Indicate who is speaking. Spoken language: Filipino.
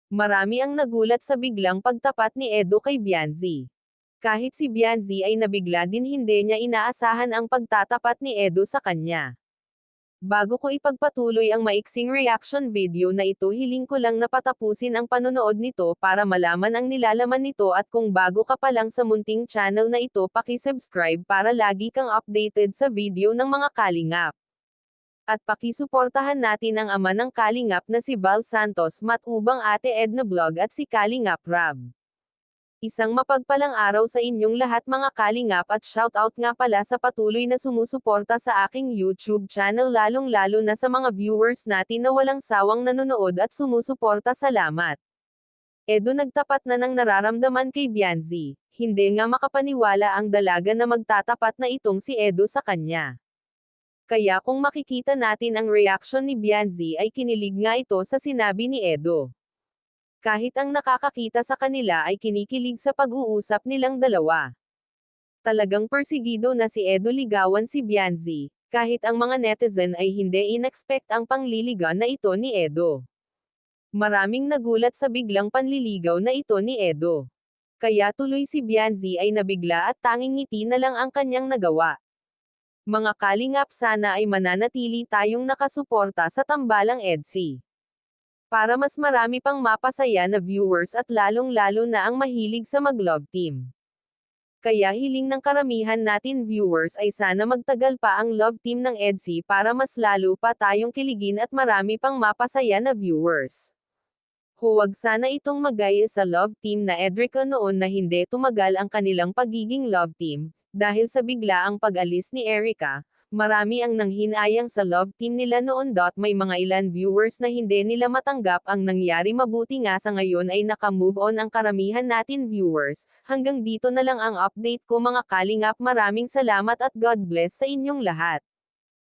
Speaker 1: Marami ang nagulat sa biglang pagtapat ni Edo kay Bianzi. Kahit si Bianzi ay nabigla din, hindi niya inaasahan ang pagtatapat ni Edo sa kanya. Bago ko ipagpatuloy ang maiksing reaction video na ito, hiling ko lang na patapusin ang panonood nito para malaman ang nilalaman nito, at kung bago ka pa lang sa munting channel na ito, paki-subscribe para lagi kang updated sa video ng mga kalingap. At pakisuportahan natin ang ama ng kalingap na si Val Santos, matubang Ate Edna Vlog at si Kalingap Rab. Isang mapagpalang araw sa inyong lahat mga kalingap, at shoutout nga pala sa patuloy na sumusuporta sa aking YouTube channel, lalong-lalo na sa mga viewers natin na walang sawang nanonood at sumusuporta. Salamat. Edo nagtapat na ng nararamdaman kay Bianzi. Hindi nga makapaniwala ang dalaga na magtatapat na itong si Edo sa kanya. Kaya kung makikita natin ang reaction ni Bianzi, ay kinilig nga ito sa sinabi ni Edo. Kahit ang nakakakita sa kanila ay kinikilig sa pag-uusap nilang dalawa. Talagang persigido na si Edo ligawan si Bianzi, kahit ang mga netizen ay hindi inexpect ang pangliligaw na ito ni Edo. Maraming nagulat sa biglang panliligaw na ito ni Edo. Kaya tuloy si Bianzi ay nabigla at tanging ngiti na lang ang kanyang nagawa. Mga kalingap, sana ay mananatili tayong nakasuporta sa Tambalang EDSI. Para mas marami pang mapasaya na viewers, at lalong-lalo na ang mahilig sa mag-love team. Kaya hiling ng karamihan natin viewers ay sana magtagal pa ang love team ng EDSI para mas lalo pa tayong kiligin at marami pang mapasaya na viewers. Huwag sana itong magaya sa love team na Edrica noon na hindi tumagal ang kanilang pagiging love team, dahil sa biglaang pag-alis ni Erica. Marami ang nanghinayang sa love team nila noon. May mga ilan viewers na hindi nila matanggap ang nangyari. Mabuti nga sa ngayon ay naka-move on ang karamihan natin viewers. Hanggang dito na lang ang update ko mga kalingap. Maraming salamat at God bless sa inyong lahat.